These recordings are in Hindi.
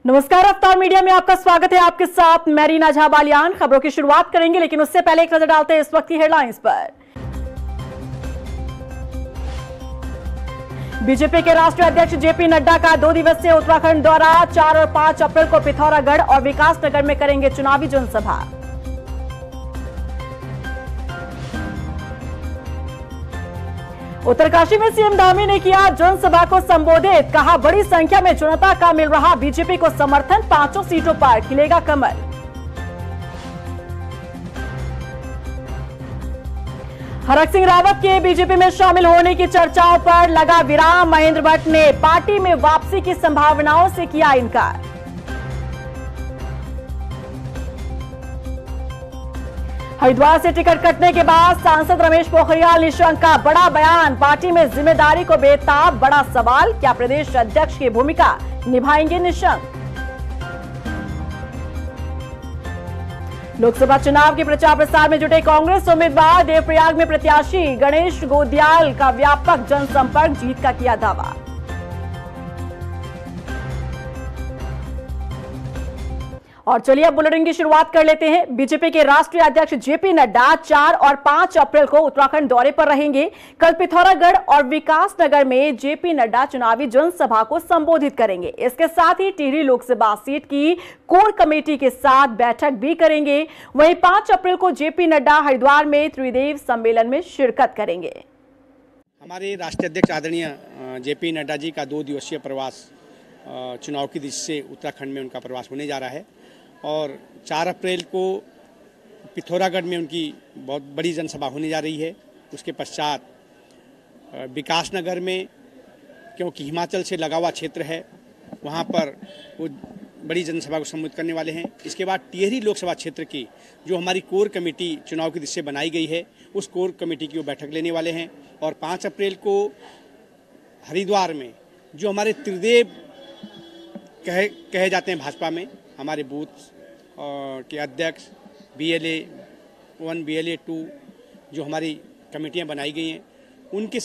नमस्कार, अवतार मीडिया में आपका स्वागत है। आपके साथ मैं रीना झा बालियान। खबरों की शुरुआत करेंगे, लेकिन उससे पहले एक नजर डालते हैं इस वक्त की हेडलाइंस पर। बीजेपी के राष्ट्रीय अध्यक्ष जेपी नड्डा का 2 दिवसीय उत्तराखंड दौरा। 4 और 5 अप्रैल को पिथौरागढ़ और विकासनगर में करेंगे चुनावी जनसभा। उत्तरकाशी में सीएम धामी ने किया जनसभा को संबोधित। कहा, बड़ी संख्या में जनता का मिल रहा बीजेपी को समर्थन। 5 सीटों पर खिलेगा कमल। हरक सिंह रावत के बीजेपी में शामिल होने की चर्चाओं पर लगा विराम। महेंद्र भट्ट ने पार्टी में वापसी की संभावनाओं से किया इनकार। हरिद्वार से टिकट कटने के बाद सांसद रमेश पोखरियाल निशंक का बड़ा बयान। पार्टी में जिम्मेदारी को बेताब। बड़ा सवाल, क्या प्रदेश अध्यक्ष की भूमिका निभाएंगे निशंक? लोकसभा चुनाव के प्रचार प्रसार में जुटे कांग्रेस उम्मीदवार। देवप्रयाग में प्रत्याशी गणेश गोदियाल का व्यापक जनसंपर्क, जीत का किया दावा। और चलिए अब बुलेटिन की शुरुआत कर लेते हैं। बीजेपी के राष्ट्रीय अध्यक्ष जेपी नड्डा 4 और 5 अप्रैल को उत्तराखंड दौरे पर रहेंगे। कल पिथौरागढ़ और विकासनगर में जेपी नड्डा चुनावी जनसभा को संबोधित करेंगे। इसके साथ ही टिहरी लोकसभा सीट की कोर कमेटी के साथ बैठक भी करेंगे। वहीं 5 अप्रैल को जेपी नड्डा हरिद्वार में त्रिदेव सम्मेलन में शिरकत करेंगे। हमारे राष्ट्रीय अध्यक्ष आदरणीय जेपी नड्डा जी का 2 दिवसीय प्रवास चुनाव की दृष्टि से उत्तराखंड में उनका प्रवास होने जा रहा है और 4 अप्रैल को पिथौरागढ़ में उनकी बहुत बड़ी जनसभा होने जा रही है। उसके पश्चात विकासनगर में, क्योंकि हिमाचल से लगा हुआ क्षेत्र है, वहाँ पर वो बड़ी जनसभा को संबोधित करने वाले हैं। इसके बाद टिहरी लोकसभा क्षेत्र की जो हमारी कोर कमेटी चुनाव की दृष्टि से बनाई गई है, उस कोर कमेटी की वो बैठक लेने वाले हैं। और 5 अप्रैल को हरिद्वार में जो हमारे त्रिदेव कहे जाते हैं भाजपा में, हमारे बूथ के अध्यक्ष, BLA 1, BLA 2 जो हमारी कमेटियां बनाई गई हैं, उनकी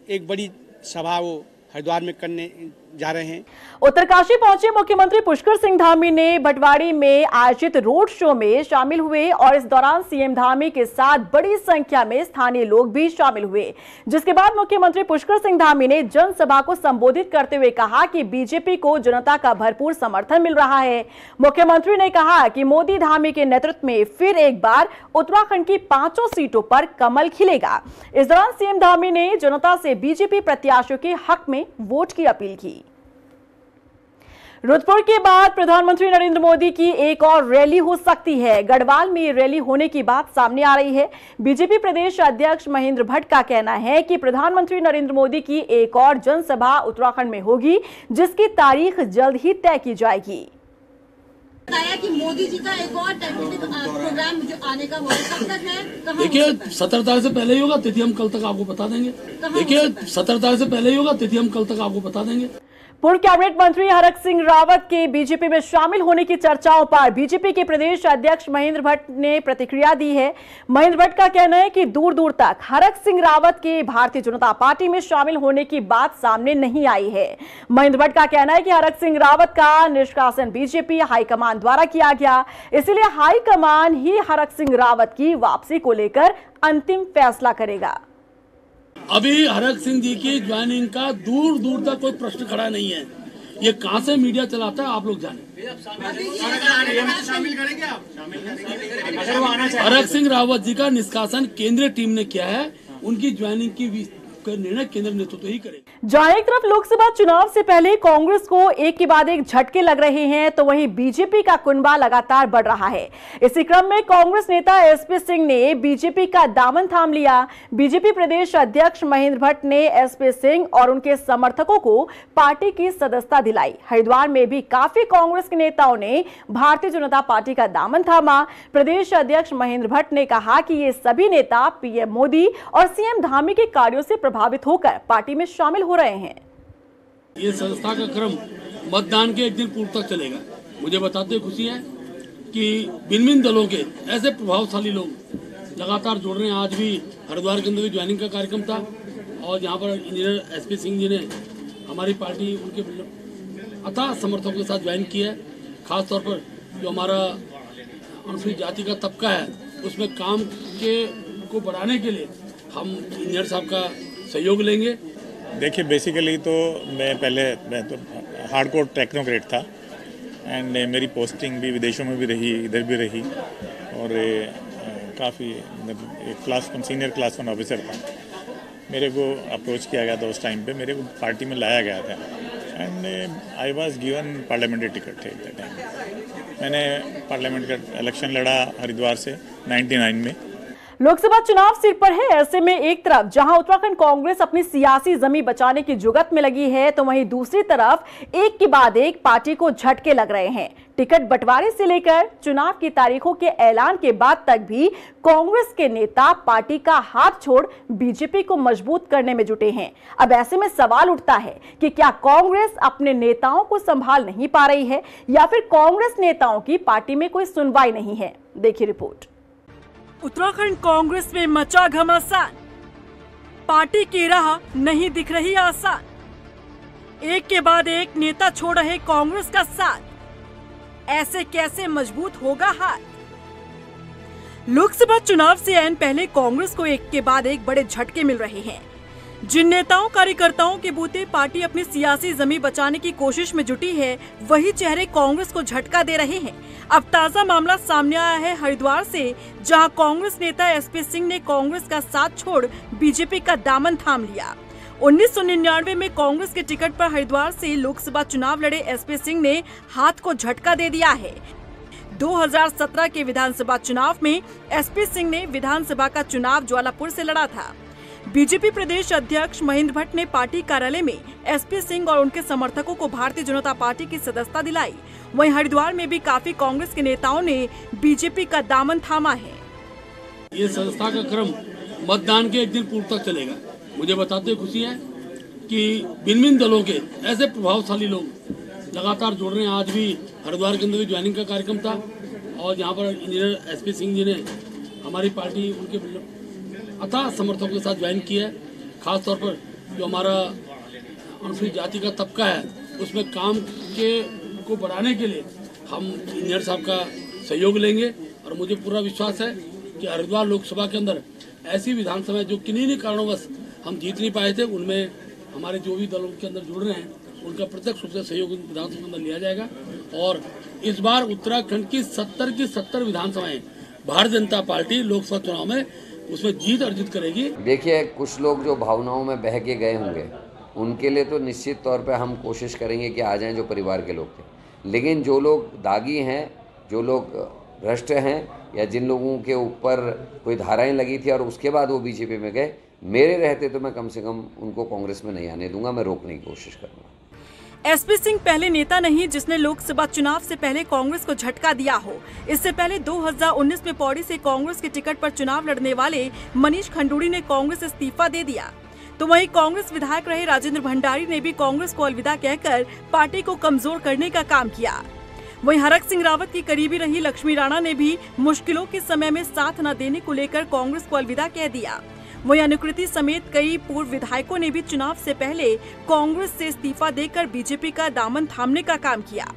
एक बड़ी सभा वो हरिद्वार में करने जा रहे हैं। उत्तरकाशी पहुंचे मुख्यमंत्री पुष्कर सिंह धामी ने भटवाड़ी में आयोजित रोड शो में शामिल हुए और इस दौरान सीएम धामी के साथ बड़ी संख्या में स्थानीय लोग भी शामिल हुए, जिसके बाद मुख्यमंत्री पुष्कर सिंह धामी ने जनसभा को संबोधित करते हुए कहा कि बीजेपी को जनता का भरपूर समर्थन मिल रहा है। मुख्यमंत्री ने कहा कि मोदी धामी के नेतृत्व में फिर एक बार उत्तराखंड की 5 सीटों पर कमल खिलेगा। इस दौरान सीएम धामी ने जनता से बीजेपी प्रत्याशियों के हक में वोट की अपील की। रुद्रपुर के बाद प्रधानमंत्री नरेंद्र मोदी की एक और रैली हो सकती है। गढ़वाल में ये रैली होने की बात सामने आ रही है। बीजेपी प्रदेश अध्यक्ष महेंद्र भट्ट का कहना है कि प्रधानमंत्री नरेंद्र मोदी की एक और जनसभा उत्तराखंड में होगी, जिसकी तारीख जल्द ही तय की जाएगी। बताया कि मोदी जी का एक और टेंटेटिव प्रोग्राम जो आने का वो कब तक है? देखिए 17 तारीख से पहले ही होगा, तिथि हम कल तक आपको बता देंगे। देखिए 17 तारीख से पहले ही होगा, तिथि हम कल तक आपको बता देंगे। पूर्व कैबिनेट मंत्री हरक सिंह रावत के बीजेपी में शामिल होने की चर्चाओं पर बीजेपी के प्रदेश अध्यक्ष महेंद्र भट्ट ने प्रतिक्रिया दी है। महेंद्र भट्ट का कहना है कि दूर दूर तक हरक सिंह रावत के भारतीय जनता पार्टी में शामिल होने की बात सामने नहीं आई है। महेंद्र भट्ट का कहना है कि हरक सिंह रावत का निष्कासन बीजेपी हाईकमान द्वारा किया गया, इसीलिए हाईकमान ही हरक सिंह रावत की वापसी को लेकर अंतिम फैसला करेगा। अभी हरक सिंह जी की ज्वाइनिंग का दूर दूर तक कोई प्रश्न खड़ा नहीं है। ये कहां से मीडिया चलाता है आप लोग जाने। हरक सिंह रावत जी का निष्कासन केंद्रीय टीम ने किया है, उनकी ज्वाइनिंग की निर्णय केंद्र नेतृत्व ही करेगा। जहां एक तरफ लोकसभा चुनाव से पहले कांग्रेस को एक के बाद एक झटके लग रहे हैं, तो वहीं बीजेपी का कुनबा लगातार बढ़ रहा है। इसी क्रम में कांग्रेस नेता SP सिंह ने बीजेपी का दामन थाम लिया। बीजेपी प्रदेश अध्यक्ष महेंद्र भट्ट ने SP सिंह और उनके समर्थकों को पार्टी की सदस्यता दिलाई। हरिद्वार में भी काफी कांग्रेस के नेताओं ने भारतीय जनता पार्टी का दामन थामा। प्रदेश अध्यक्ष महेंद्र भट्ट ने कहा कि ये सभी नेता PM मोदी और CM धामी के कार्यों से प्रभावित होकर पार्टी में शामिल हो रहे हैं। ये संस्था का क्रम मतदान के एक दिन पूर्व तक चलेगा। मुझे बताते हुए खुशी है कि भिन्न दलों के ऐसे प्रभावशाली लोग लगातार जुड़ रहे हैं। आज भी हरिद्वार के अंदर भी ज्वाइनिंग का कार्यक्रम था और यहाँ पर इंजीनियर SP सिंह जी ने हमारी पार्टी उनके अथाह समर्थकों के साथ ज्वाइन किया है। खासतौर पर जो हमारा अनुसूचित जाति का तबका है उसमें काम को बढ़ाने के लिए हम इंजीनियर साहब का सहयोग लेंगे। देखिए, बेसिकली तो मैं तो हार्डकोर टेक्नोक्रेट था एंड मेरी पोस्टिंग भी विदेशों में भी रही, इधर भी रही और काफ़ी एक सीनियर क्लास 1 ऑफिसर था। मेरे को अप्रोच किया गया था उस टाइम पे, मेरे को पार्टी में लाया गया था and I was given parliamentary ticket थे एट द टाइम। मैंने पार्लियामेंट का इलेक्शन लड़ा हरिद्वार से 99 में। लोकसभा चुनाव सिर पर है। ऐसे में एक तरफ जहां उत्तराखंड कांग्रेस अपनी सियासी जमीन बचाने की जुगत में लगी है, तो वहीं दूसरी तरफ एक के बाद एक पार्टी को झटके लग रहे हैं। टिकट बंटवारे से लेकर चुनाव की तारीखों के ऐलान के बाद तक भी कांग्रेस के नेता पार्टी का हाथ छोड़ बीजेपी को मजबूत करने में जुटे हैं। अब ऐसे में सवाल उठता है कि क्या कांग्रेस अपने नेताओं को संभाल नहीं पा रही है या फिर कांग्रेस नेताओं की पार्टी में कोई सुनवाई नहीं है। देखिए रिपोर्ट। उत्तराखंड कांग्रेस में मचा घमासान, पार्टी की राह नहीं दिख रही आसान। एक के बाद एक नेता छोड़ रहे कांग्रेस का साथ, ऐसे कैसे मजबूत होगा हाथ। लोकसभा चुनाव से ऐन पहले कांग्रेस को एक के बाद एक बड़े झटके मिल रहे हैं। जिन नेताओं कार्यकर्ताओं के बूते पार्टी अपनी सियासी जमीन बचाने की कोशिश में जुटी है, वही चेहरे कांग्रेस को झटका दे रहे हैं। अब ताजा मामला सामने आया है हरिद्वार से, जहां कांग्रेस नेता एसपी सिंह ने कांग्रेस का साथ छोड़ बीजेपी का दामन थाम लिया। 1999 में कांग्रेस के टिकट पर हरिद्वार से लोकसभा चुनाव लड़े एसपी सिंह ने हाथ को झटका दे दिया है। 2017 के विधानसभा चुनाव में एसपी सिंह ने विधानसभा का चुनाव ज्वालापुर से लड़ा था। बीजेपी प्रदेश अध्यक्ष महेंद्र भट्ट ने पार्टी कार्यालय में एसपी सिंह और उनके समर्थकों को भारतीय जनता पार्टी की सदस्यता दिलाई। वहीं हरिद्वार में भी काफी कांग्रेस के नेताओं ने बीजेपी का दामन थामा है। ये संस्था का क्रम मतदान के एक दिन पूर्व तक चलेगा। मुझे बताते खुशी है कि भिन्न दलों के ऐसे प्रभावशाली लोग लगातार जुड़ रहे हैं। आज भी हरिद्वार के अंदर भी ज्वाइनिंग का कार्यक्रम था और यहाँ पर इंजीनियर एसपी सिंह जी ने हमारी पार्टी उनके अथाह समर्थकों के साथ ज्वाइन किया है। खासतौर पर जो हमारा अनुसूचित जाति का तबका है उसमें काम को बढ़ाने के लिए हम इंजीनियर साहब का सहयोग लेंगे और मुझे पूरा विश्वास है कि हरिद्वार लोकसभा के अंदर ऐसी विधानसभा जो किन्हीं कारणों हम जीत नहीं पाए थे, उनमें हमारे जो भी दलों के अंदर जुड़ रहे हैं उनका प्रत्यक्ष रूप से सहयोग विधानसभा के अंदर लिया जाएगा। और इस बार उत्तराखंड की 70 विधानसभाएं भारतीय जनता पार्टी लोकसभा चुनाव में उसमें जीत अर्जित करेगी। देखिए, कुछ लोग जो भावनाओं में बह के गए होंगे उनके लिए तो निश्चित तौर पे हम कोशिश करेंगे कि आ जाएं जो परिवार के लोग थे, लेकिन जो लोग दागी हैं, जो लोग भ्रष्ट हैं या जिन लोगों के ऊपर कोई धाराएं लगी थी और उसके बाद वो बीजेपी में गए, मेरे रहते तो मैं कम से कम उनको कांग्रेस में नहीं आने दूंगा, मैं रोकने की कोशिश करूंगा। एसपी सिंह पहले नेता नहीं जिसने लोकसभा चुनाव से पहले कांग्रेस को झटका दिया हो। इससे पहले 2019 में पौड़ी से कांग्रेस के टिकट पर चुनाव लड़ने वाले मनीष खंडूड़ी ने कांग्रेस इस्तीफा दे दिया। तो वहीं कांग्रेस विधायक रहे राजेंद्र भंडारी ने भी कांग्रेस को अलविदा कहकर पार्टी को कमजोर करने का काम किया। वहीं हरक सिंह रावत की करीबी रही लक्ष्मी राणा ने भी मुश्किलों के समय में साथ न देने को लेकर कांग्रेस को अलविदा कह दिया। वहीं अनुकृति समेत कई पूर्व विधायकों ने भी चुनाव से पहले कांग्रेस से इस्तीफा देकर बीजेपी का दामन थामने का काम किया।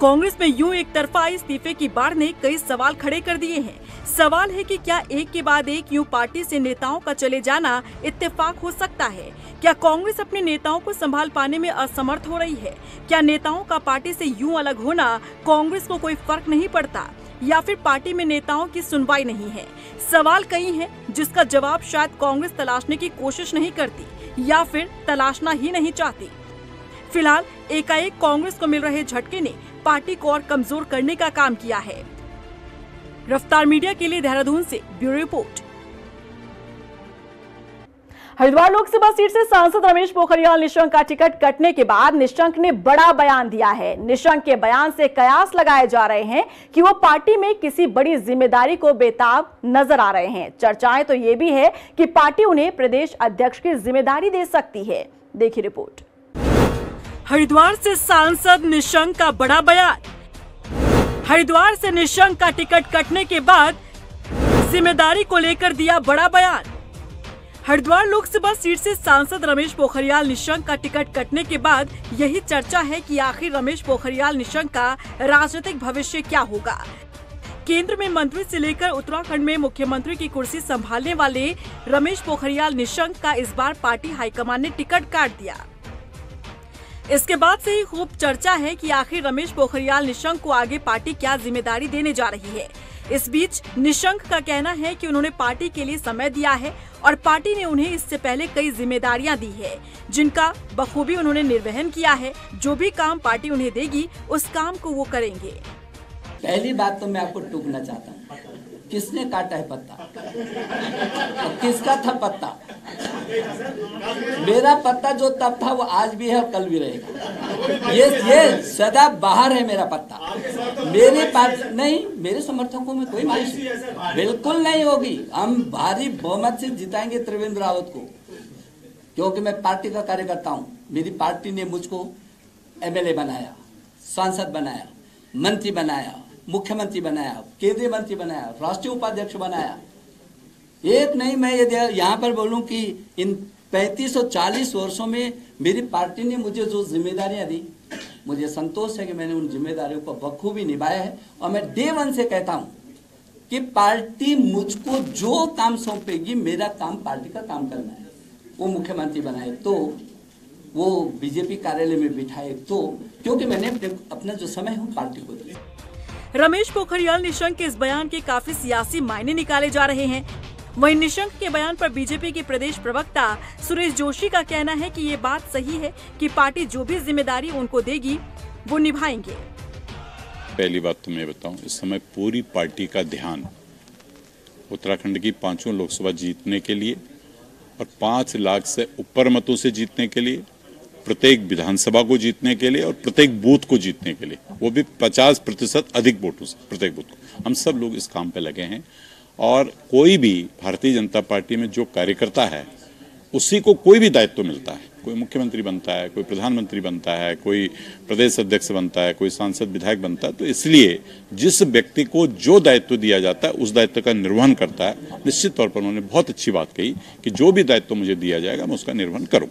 कांग्रेस में यूं एक तरफा इस्तीफे की बाढ़ ने कई सवाल खड़े कर दिए हैं। सवाल है कि क्या एक के बाद एक यूं पार्टी से नेताओं का चले जाना इत्तेफाक हो सकता है? क्या कांग्रेस अपने नेताओं को संभाल पाने में असमर्थ हो रही है? क्या नेताओं का पार्टी से यूं अलग होना कांग्रेस को कोई फर्क नहीं पड़ता, या फिर पार्टी में नेताओं की सुनवाई नहीं है? सवाल कई हैं जिसका जवाब शायद कांग्रेस तलाशने की कोशिश नहीं करती या फिर तलाशना ही नहीं चाहती। फिलहाल एकाएक कांग्रेस को मिल रहे झटके ने पार्टी को और कमजोर करने का काम किया है। रफ्तार मीडिया के लिए देहरादून से bureau report. Haridwar Lok Sabha seat से सांसद रमेश पोखरियाल निशंक का टिकट कटने के बाद निशंक ने बड़ा बयान दिया है। निशंक के बयान से कयास लगाए जा रहे हैं कि वो पार्टी में किसी बड़ी जिम्मेदारी को बेताब नजर आ रहे हैं। चर्चाएं तो ये भी है कि पार्टी उन्हें प्रदेश अध्यक्ष की जिम्मेदारी दे सकती है। देखिए रिपोर्ट। हरिद्वार से सांसद निशंक का बड़ा बयान। हरिद्वार से निशंक का टिकट कटने के बाद जिम्मेदारी को लेकर दिया बड़ा बयान। हरिद्वार लोकसभा सीट से सांसद रमेश पोखरियाल निशंक का टिकट कटने के बाद यही चर्चा है कि आखिर रमेश पोखरियाल निशंक का राजनीतिक भविष्य क्या होगा। केंद्र में मंत्री से लेकर उत्तराखंड में मुख्यमंत्री की कुर्सी संभालने वाले रमेश पोखरियाल निशंक का इस बार पार्टी हाईकमान ने टिकट काट दिया। इसके बाद से ही खूब चर्चा है कि आखिर रमेश पोखरियाल निशंक को आगे पार्टी क्या जिम्मेदारी देने जा रही है। इस बीच निशंक का कहना है कि उन्होंने पार्टी के लिए समय दिया है और पार्टी ने उन्हें इससे पहले कई जिम्मेदारियां दी है, जिनका बखूबी उन्होंने निर्वहन किया है। जो भी काम पार्टी उन्हें देगी उस काम को वो करेंगे। पहली बात तो मैं आपको टूकना चाहता हूँ, किसने काटा है पत्ता और किसका था पत्ता? मेरा पत्ता जो तब था वो आज भी है और कल भी रहेगा। ये सदा बाहर है मेरा पत्ता। मेरे पास नहीं, मेरे समर्थकों में कोई मायूसी बिल्कुल नहीं होगी। हम भारी बहुमत से जिताएंगे त्रिवेंद्र रावत को, क्योंकि मैं पार्टी का कार्यकर्ता हूँ। मेरी पार्टी ने मुझको एमएलए बनाया, सांसद बनाया, मंत्री बनाया, मुख्यमंत्री बनाया, केंद्रीय मंत्री बनाया, राष्ट्रीय उपाध्यक्ष बनाया। एक नहीं, मैं ये यहाँ पर बोलूं कि इन 35 और 40 वर्षों में मेरी पार्टी ने मुझे जो जिम्मेदारियां दी, मुझे संतोष है कि मैंने उन जिम्मेदारियों को बखूबी निभाया है। और मैं डे वन से कहता हूं कि पार्टी मुझको जो काम सौंपेगी, मेरा काम पार्टी का काम करना है। वो मुख्यमंत्री बनाए तो, वो बीजेपी कार्यालय में बिठाए तो, क्योंकि मैंने अपना जो समय है पार्टी को दिया। रमेश पोखरियाल निशंक के इस बयान के काफी सियासी मायने निकाले जा रहे हैं। वहीं निशंक के बयान पर बीजेपी के प्रदेश प्रवक्ता सुरेश जोशी का कहना है कि ये बात सही है कि पार्टी जो भी जिम्मेदारी उनको देगी वो निभाएंगे। पहली बात तो मैं बताऊं, इस समय पूरी पार्टी का ध्यान उत्तराखंड की 5 लोकसभा जीतने के लिए और 5 लाख से ऊपर मतों से जीतने के लिए, प्रत्येक विधानसभा को जीतने के लिए और प्रत्येक बूथ को जीतने के लिए, वो भी 50% अधिक वोटों से प्रत्येक बूथ को। हम सब लोग इस काम पे लगे हैं और कोई भी भारतीय जनता पार्टी में जो कार्यकर्ता है उसी को कोई भी दायित्व मिलता है। कोई मुख्यमंत्री बनता है, कोई प्रधानमंत्री बनता है, कोई प्रदेश अध्यक्ष बनता है, कोई सांसद विधायक बनता है। तो इसलिए जिस व्यक्ति को जो दायित्व दिया जाता है उस दायित्व का निर्वहन करता है। निश्चित तौर पर उन्होंने बहुत अच्छी बात कही कि जो भी दायित्व मुझे दिया जाएगा मैं उसका निर्वहन करूँ।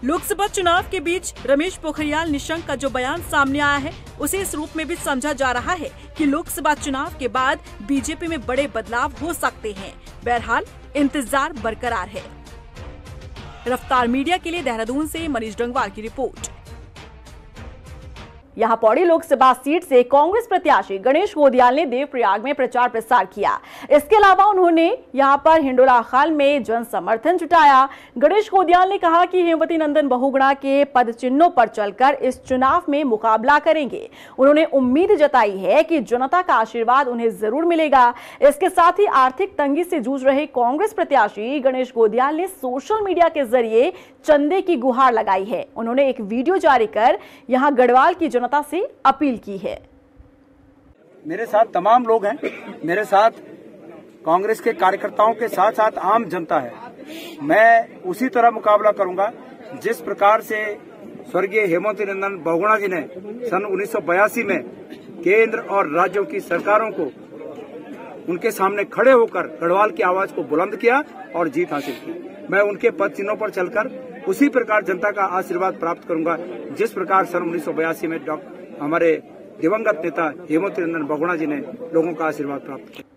लोकसभा चुनाव के बीच रमेश पोखरियाल निशंक का जो बयान सामने आया है, उसे इस रूप में भी समझा जा रहा है कि लोकसभा चुनाव के बाद बीजेपी में बड़े बदलाव हो सकते हैं। बहरहाल इंतजार बरकरार है। रफ्तार मीडिया के लिए देहरादून से मनीष डंगवाल की रिपोर्ट। यहां पौड़ी लोकसभा सीट से कांग्रेस प्रत्याशी गणेश गोदियाल ने देवप्रयाग में प्रचार प्रसार किया। इसके अलावा उन्होंने यहां पर हिंडोला खाल में जन समर्थन जुटाया। गणेश गोदियाल ने कहा कि हेमवती नंदन बहुगुणा के पद चिन्हों पर चलकर इस चुनाव में मुकाबला करेंगे। उन्होंने उम्मीद जताई है कि जनता का आशीर्वाद उन्हें जरूर मिलेगा। इसके साथ ही आर्थिक तंगी से जूझ रहे कांग्रेस प्रत्याशी गणेश गोदियाल ने सोशल मीडिया के जरिए चंदे की गुहार लगाई है। उन्होंने एक वीडियो जारी कर यहां गढ़वाल की जनता से अपील की है। मेरे साथ तमाम लोग हैं, मेरे साथ कांग्रेस के कार्यकर्ताओं के साथ साथ आम जनता है। मैं उसी तरह मुकाबला करूंगा जिस प्रकार से स्वर्गीय हेमवती नंदन बहुगुणा जी ने सन 1982 में केंद्र और राज्यों की सरकारों को उनके सामने खड़े होकर गढ़वाल की आवाज को बुलंद किया और जीत हासिल की। मैं उनके पद चिन्हों पर चलकर उसी प्रकार जनता का आशीर्वाद प्राप्त करूंगा जिस प्रकार सन 1982 में हमारे दिवंगत नेता हेमवती नंदन बहुगुणा जी ने लोगों का आशीर्वाद प्राप्त किया।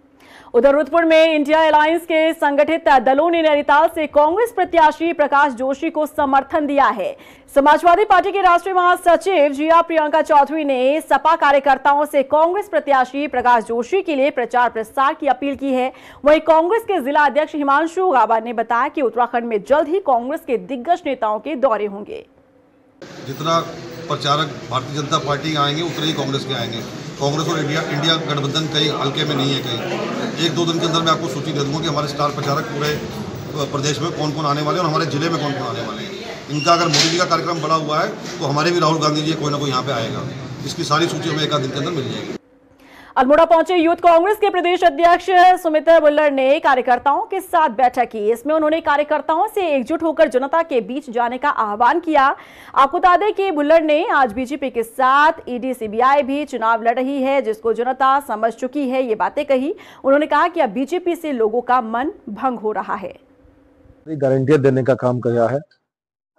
उधर रुद्रपुर में इंडिया अलायंस के संगठित दलों ने नैनीताल से कांग्रेस प्रत्याशी प्रकाश जोशी को समर्थन दिया है। समाजवादी पार्टी के राष्ट्रीय महासचिव जिया प्रियंका चौधरी ने सपा कार्यकर्ताओं से कांग्रेस प्रत्याशी प्रकाश जोशी के लिए प्रचार प्रसार की अपील की है। वहीं कांग्रेस के जिला अध्यक्ष हिमांशु गाबा ने बताया कि उत्तराखंड में जल्द ही कांग्रेस के दिग्गज नेताओं के दौरे होंगे। जितना प्रचारक भारतीय जनता पार्टी आएंगे उतने ही कांग्रेस के आएंगे। कांग्रेस और इंडिया गठबंधन कहीं हल्के में नहीं है। कहीं 1-2 दिन के अंदर मैं आपको सूची दे दूंगा कि हमारे स्टार प्रचारक पूरे प्रदेश में कौन कौन आने वाले हैं और हमारे जिले में कौन कौन आने वाले हैं। इनका अगर मोदी जी का कार्यक्रम बड़ा हुआ है तो हमारे भी राहुल गांधी जी कोई ना कोई यहाँ पे आएगा। इसकी सारी सूची हमें 1 दिन के अंदर मिल जाएगी। अल्मोड़ा पहुंचे यूथ कांग्रेस के प्रदेश अध्यक्ष सुमित बुल्लर ने कार्यकर्ताओं के साथ बैठक की। इसमें उन्होंने कार्यकर्ताओं से एकजुट होकर जनता के बीच जाने का आह्वान किया। आपको बता दें कि बुल्लर ने आज बीजेपी के साथ ईडी सीबीआई भी चुनाव लड़ रही है जिसको जनता समझ चुकी है, ये बातें कही। उन्होंने कहा कि अब बीजेपी से लोगों का मन भंग हो रहा है। गारंटियां देने का काम किया है।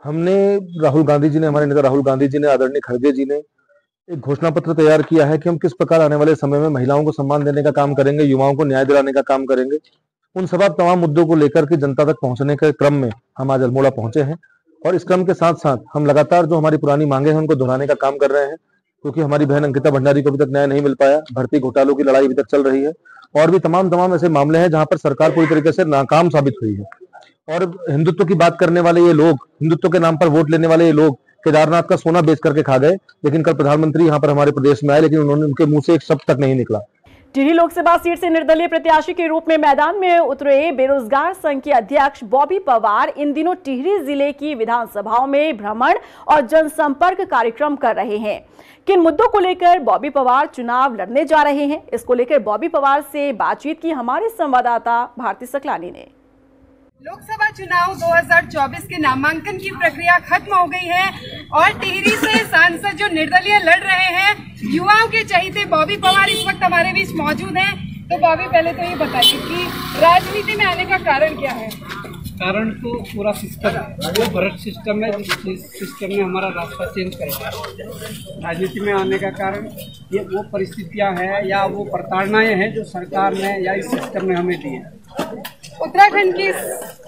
हमने राहुल गांधी जी ने, हमारे नेता राहुल गांधी जी ने, आदरणीय खड़गे जी ने एक घोषणा पत्र तैयार किया है कि हम किस प्रकार आने वाले समय में महिलाओं को सम्मान देने का काम करेंगे, युवाओं को न्याय दिलाने का काम करेंगे। उन सब तमाम मुद्दों को लेकर के जनता तक पहुंचने के क्रम में हम आज अल्मोड़ा पहुंचे हैं और इस क्रम के साथ साथ हम लगातार जो हमारी पुरानी मांगे हैं उनको दोहराने का काम कर रहे हैं, क्योंकि हमारी बहन अंकिता भंडारी को अभी तक न्याय नहीं मिल पाया, भर्ती घोटालों की लड़ाई अभी तक चल रही है और भी तमाम ऐसे मामले हैं जहां पर सरकार पूरी तरीके से नाकाम साबित हुई है। और हिंदुत्व की बात करने वाले ये लोग, हिंदुत्व के नाम पर वोट लेने वाले ये लोग केदारनाथ का सोना बेच करके खा गए, लेकिन कल प्रधानमंत्री यहाँ पर हमारे प्रदेश में आए, लेकिन उनके मुंह से एक शब्द तक नहीं निकला। टिहरी लोकसभा सीट से निर्दलीय प्रत्याशी के रूप में मैदान में उतरे बेरोजगार संघ के अध्यक्ष बॉबी पवार इन दिनों टिहरी जिले की विधानसभाओं में भ्रमण और जनसंपर्क कार्यक्रम कर रहे हैं। किन मुद्दों को लेकर बॉबी पवार चुनाव लड़ने जा रहे हैं, इसको लेकर बॉबी पवार से बातचीत की हमारे संवाददाता भारती सकलानी ने। लोकसभा चुनाव 2024 के नामांकन की प्रक्रिया खत्म हो गई है और टिहरी से सांसद जो निर्दलीय लड़ रहे हैं, युवाओं के चहेते बॉबी पवार इस वक्त हमारे बीच मौजूद हैं। तो बॉबी, पहले तो ये बताइए कि राजनीति में आने का कारण क्या है? कारण तो पूरा सिस्टम है, वो भ्रष्ट सिस्टम है, जिस सिस्टम ने हमारा रास्ता चेंज करेगा। राजनीति में आने का कारण ये वो परिस्थितियां हैं या वो प्रताड़नाएं हैं जो सरकार ने या इस सिस्टम ने हमें दी है। उत्तराखंड की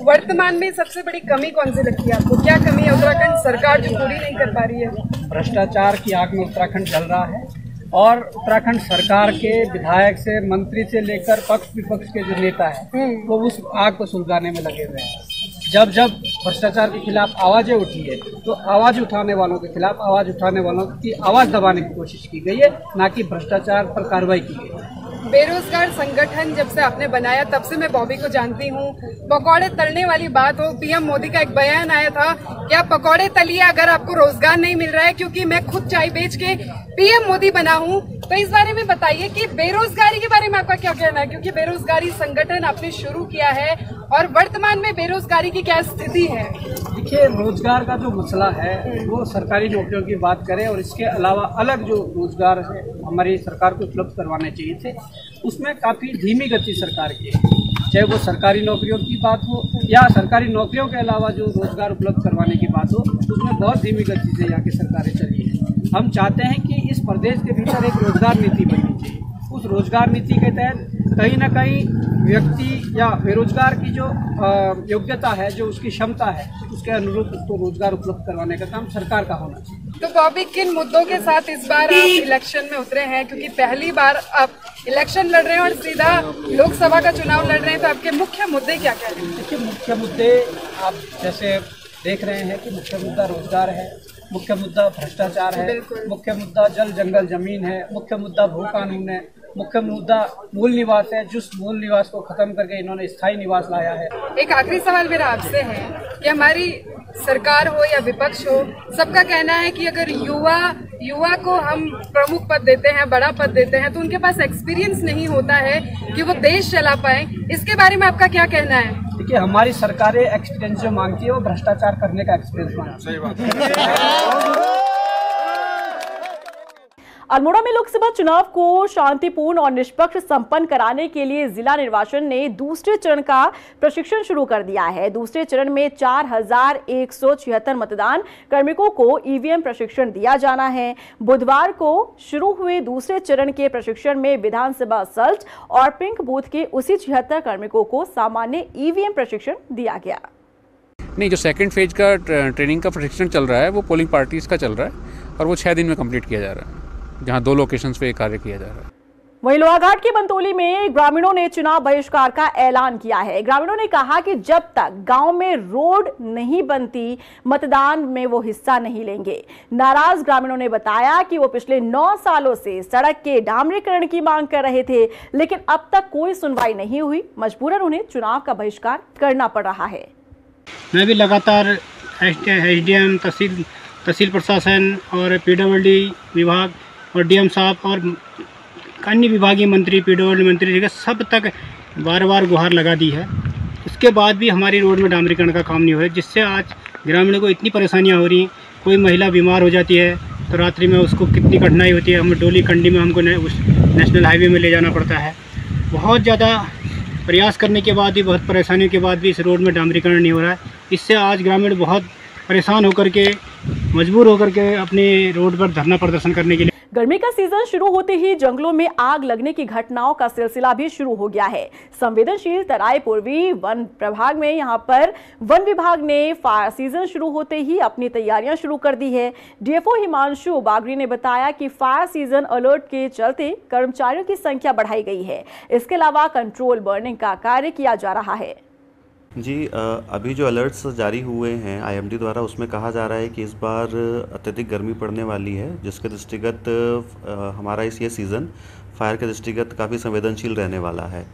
वर्तमान में सबसे बड़ी कमी कौन सी लगती है आपको? क्या कमी है उत्तराखंड सरकार जो पूरी नहीं कर पा रही है? भ्रष्टाचार की आग में उत्तराखंड जल रहा है और उत्तराखंड सरकार के विधायक से, मंत्री से लेकर पक्ष विपक्ष के जो नेता है वो उस आग को सुलगाने में लगे हुए हैं। जब भ्रष्टाचार के खिलाफ आवाजें उठी है तो आवाज उठाने वालों के खिलाफ आवाज उठाने वालों की आवाज दबाने की कोशिश की गई है, ना कि भ्रष्टाचार पर कार्रवाई की गई है। बेरोजगार संगठन जब से आपने बनाया तब से मैं बॉबी को जानती हूँ। पकौड़े तलने वाली बात हो, पीएम मोदी का एक बयान आया था, क्या पकौड़े तलिए अगर आपको रोजगार नहीं मिल रहा है, क्योंकि मैं खुद चाय बेच के पीएम मोदी बना हूँ। तो इस बारे में बताइए कि बेरोजगारी के बारे में आपका क्या कहना है, क्योंकि बेरोजगारी संगठन आपने शुरू किया है और वर्तमान में बेरोजगारी की क्या स्थिति है? देखिए, रोजगार का जो मसला है वो सरकारी नौकरियों की बात करें और इसके अलावा अलग जो रोजगार है हमारी सरकार को उपलब्ध करवाने चाहिए थे, उसमें काफ़ी धीमी गति सरकार की है। चाहे वो सरकारी नौकरियों की बात हो या सरकारी नौकरियों के अलावा जो रोजगार उपलब्ध करवाने की बात हो, उसमें बहुत धीमी गति से यहाँ की सरकारें चली है। हम चाहते हैं कि इस प्रदेश के भीतर एक रोजगार नीति बननी चाहिए। उस रोजगार नीति के तहत कहीं ना कहीं व्यक्ति या बेरोजगार की जो योग्यता है, जो उसकी क्षमता है, उसके अनुरूप उसको रोजगार उपलब्ध करवाने का काम सरकार का होना चाहिए। तो बॉबी, किन मुद्दों के साथ इस बार आप इलेक्शन में उतरे हैं, क्योंकि पहली बार आप इलेक्शन लड़ रहे हैं और सीधा लोकसभा का चुनाव लड़ रहे हैं, तो आपके मुख्य मुद्दे क्या क्या हैं? देखिए, मुख्य मुद्दे आप जैसे देख रहे हैं कि मुख्य मुद्दा रोजगार है, मुख्य मुद्दा भ्रष्टाचार है, मुख्य मुद्दा जल जंगल जमीन है, मुख्य मुद्दा भू कानून है, मुख्य मुद्दा मूल निवास है, जिस मूल निवास को खत्म करके इन्होंने स्थायी निवास लाया है। एक आखिरी सवाल मेरा आपसे है कि हमारी सरकार हो या विपक्ष हो, सबका कहना है कि अगर युवा को हम प्रमुख पद देते हैं, बड़ा पद देते हैं, तो उनके पास एक्सपीरियंस नहीं होता है कि वो देश चला पाए। इसके बारे में आपका क्या कहना है? देखिए, हमारी सरकारें एक्सपीरियंस जो मांगती है वो भ्रष्टाचार करने का एक्सपीरियंस मांगती है। सही बात है। अल्मोड़ा में लोकसभा चुनाव को शांतिपूर्ण और निष्पक्ष संपन्न कराने के लिए जिला निर्वाचन ने दूसरे चरण का प्रशिक्षण शुरू कर दिया है। दूसरे चरण में 4176 मतदान कार्मिकों को ईवीएम प्रशिक्षण दिया जाना है। बुधवार को शुरू हुए दूसरे चरण के प्रशिक्षण में विधानसभा सल्ट और पिंक बूथ के उसी 76 कार्मिकों को सामान्य ईवीएम प्रशिक्षण दिया गया। नहीं, जो सेकंड फेज का ट्रेनिंग का प्रशिक्षण चल रहा है वो पोलिंग पार्टीज का चल रहा है और वो 6 दिन में कंप्लीट किया जा रहा है, जहां 2 लोकेशंस पे कार्य किया जा रहा है। वहीं लोहाघाट के बंतोली में ग्रामीणों ने चुनाव बहिष्कार का ऐलान किया है। ग्रामीणों ने कहा कि जब तक गांव में रोड नहीं बनती, मतदान में वो हिस्सा नहीं लेंगे। नाराज ग्रामीणों ने बताया कि वो पिछले 9 सालों से सड़क के डामरीकरण की मांग कर रहे थे, लेकिन अब तक कोई सुनवाई नहीं हुई। मजबूरन उन्हें चुनाव का बहिष्कार करना पड़ रहा है। मैं भी लगातार एसडीएम, तहसील प्रशासन और पीडब्ल्यूडी विभाग और डीएम साहब और अन्य विभागीय मंत्री, पीडब्ल्यूडी मंत्री सब तक बार बार गुहार लगा दी है। उसके बाद भी हमारी रोड में डामरीकरण का काम नहीं हो रहा है, जिससे आज ग्रामीणों को इतनी परेशानियां हो रही हैं। कोई महिला बीमार हो जाती है तो रात्रि में उसको कितनी कठिनाई होती है। हमें डोली कंडी में हमको नेशनल हाईवे में ले जाना पड़ता है। बहुत ज़्यादा प्रयास करने के बाद भी, बहुत परेशानियों के बाद भी इस रोड में डामरीकरण नहीं हो रहा है। इससे आज ग्रामीण बहुत परेशान होकर के, मजबूर होकर के अपने रोड पर धरना प्रदर्शन करने के लिए। गर्मी का सीजन शुरू होते ही जंगलों में आग लगने की घटनाओं का सिलसिला भी शुरू हो गया है। संवेदनशील तराई पूर्वी वन प्रभाग में यहां पर वन विभाग ने फायर सीजन शुरू होते ही अपनी तैयारियां शुरू कर दी है। डीएफओ हिमांशु बागरी ने बताया कि फायर सीजन अलर्ट के चलते कर्मचारियों की संख्या बढ़ाई गई है। इसके अलावा कंट्रोल बर्निंग का कार्य किया जा रहा है। जी, अभी जो अलर्ट्स जारी हुए हैं आईएमडी द्वारा, उसमें कहा जा रहा है कि इस बार अत्यधिक गर्मी पड़ने वाली है, जिसके दृष्टिगत हमारा ये सीज़न फायर के दृष्टिगत काफ़ी संवेदनशील रहने वाला है।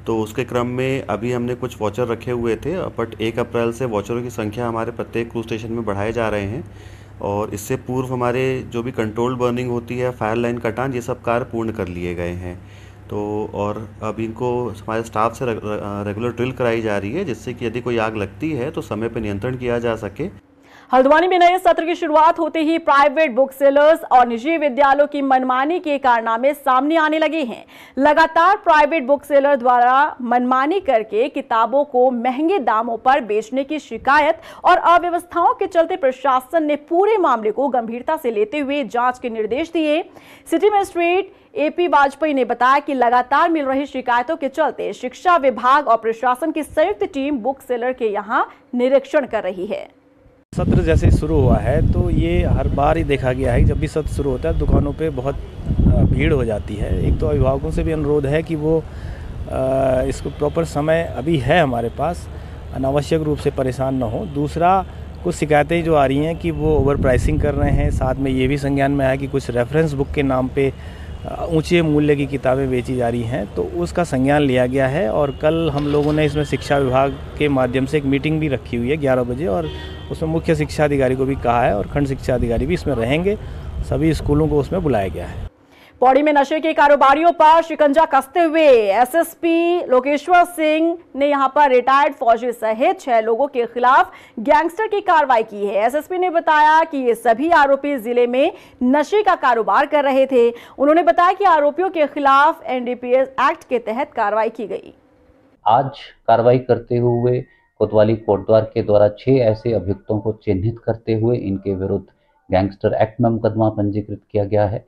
तो उसके क्रम में अभी हमने कुछ वॉचर रखे हुए थे, बट 1 अप्रैल से वॉचरों की संख्या हमारे प्रत्येक क्रूज स्टेशन में बढ़ाए जा रहे हैं। और इससे पूर्व हमारे जो भी कंट्रोल बर्निंग होती है, फायर लाइन कटान, ये सब कार्य पूर्ण कर लिए गए हैं। तो और अब इनको हमारे स्टाफ से रेगुलर ड्रिल कराई जा रही है, जिससे कि यदि कोई आग लगती है तो समय पर नियंत्रण किया जा सके। हल्द्वानी में नए सत्र की शुरुआत होते ही प्राइवेट बुक सेलर्स और निजी विद्यालयों की मनमानी के कारनामे सामने आने लगे हैं। लगातार प्राइवेट बुक सेलर द्वारा मनमानी करके किताबों को महंगे दामों पर बेचने की शिकायत और अव्यवस्थाओं के चलते प्रशासन ने पूरे मामले को गंभीरता से लेते हुए जांच के निर्देश दिए। सिटी मजिस्ट्रेट एपी वाजपेयी ने बताया कि लगातार मिल रही शिकायतों के चलते शिक्षा विभाग और प्रशासन की संयुक्त टीम बुक सेलर के यहां निरीक्षण कर रही है। सत्र जैसे शुरू हुआ है तो ये हर बार ही देखा गया है कि जब भी सत्र शुरू होता है दुकानों पे बहुत भीड़ हो जाती है। एक तो अभिभावकों से भी अनुरोध है कि वो इसको प्रॉपर समय अभी है हमारे पास, अनावश्यक रूप से परेशान ना हो। दूसरा, कुछ शिकायतें जो आ रही हैं कि वो ओवर प्राइसिंग कर रहे हैं। साथ में ये भी संज्ञान में आया कि कुछ रेफरेंस बुक के नाम पे ऊंचे मूल्य की किताबें बेची जा रही हैं, तो उसका संज्ञान लिया गया है। और कल हम लोगों ने इसमें शिक्षा विभाग के माध्यम से एक मीटिंग भी रखी हुई है 11 बजे, और उसमें मुख्य शिक्षा अधिकारी को भी कहा है और खंड शिक्षा अधिकारी भी इसमें रहेंगे। सभी स्कूलों को उसमें बुलाया गया है। पौड़ी में नशे के कारोबारियों पर शिकंजा कसते हुए एसएसपी लोकेश्वर सिंह ने यहां पर रिटायर्ड फौजी सहित 6 लोगों के खिलाफ गैंगस्टर की कार्रवाई की है। एसएसपी ने बताया कि ये सभी आरोपी जिले में नशे का कारोबार कर रहे थे। उन्होंने बताया कि आरोपियों के खिलाफ एनडीपीएस एक्ट के तहत कार्रवाई की गई। आज कार्रवाई करते हुए कोतवाली कोटद्वार के द्वारा 6 ऐसे अभियुक्तों को चिन्हित करते हुए इनके विरुद्ध गैंगस्टर एक्ट में मुकदमा पंजीकृत किया गया है।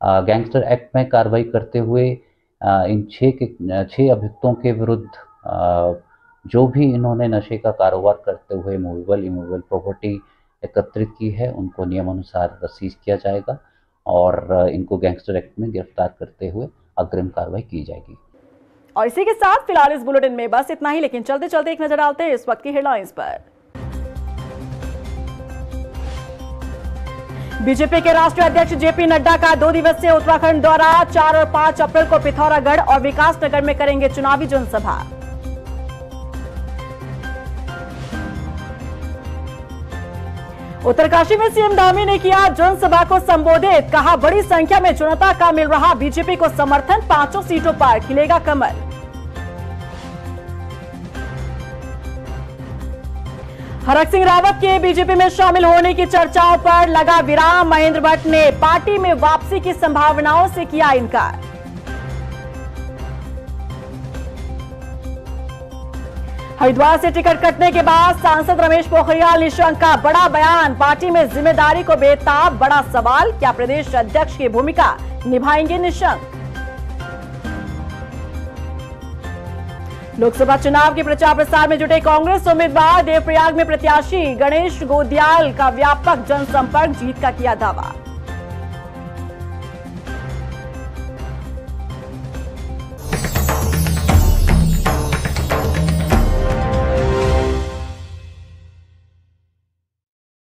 गैंगस्टर एक्ट में कार्रवाई करते हुए इन 6 अभियुक्तों के विरुद्ध जो भी इन्होंने नशे का कारोबार करते हुए मूवेबल इमूवेबल प्रॉपर्टी एकत्रित की है, उनको नियमानुसार सीज किया जाएगा और इनको गैंगस्टर एक्ट में गिरफ्तार करते हुए अग्रिम कार्रवाई की जाएगी। और इसी के साथ फिलहाल इस बुलेटिन में बस इतना ही, लेकिन चलते चलते एक नजर डालते हैं इस वक्त की हेडलाइंस पर। बीजेपी के राष्ट्रीय अध्यक्ष जेपी नड्डा का 2 दिवसीय उत्तराखंड दौरा। 4 और 5 अप्रैल को पिथौरागढ़ और विकासनगर में करेंगे चुनावी जनसभा। उत्तरकाशी में सीएम धामी ने किया जनसभा को संबोधित। कहा, बड़ी संख्या में जनता का मिल रहा बीजेपी को समर्थन, 5 सीटों पर खिलेगा कमल। हरक सिंह रावत के बीजेपी में शामिल होने की चर्चाओं पर लगा विराम। महेंद्र भट्ट ने पार्टी में वापसी की संभावनाओं से किया इनकार। हरिद्वार से टिकट कटने के बाद सांसद रमेश पोखरियाल निशंक का बड़ा बयान। पार्टी में जिम्मेदारी को बेताब, बड़ा सवाल, क्या प्रदेश अध्यक्ष की भूमिका निभाएंगे निशंक। लोकसभा चुनाव के प्रचार प्रसार में जुटे कांग्रेस उम्मीदवार। देवप्रयाग में प्रत्याशी गणेश गोदियाल का व्यापक जनसंपर्क जीत का किया दावा।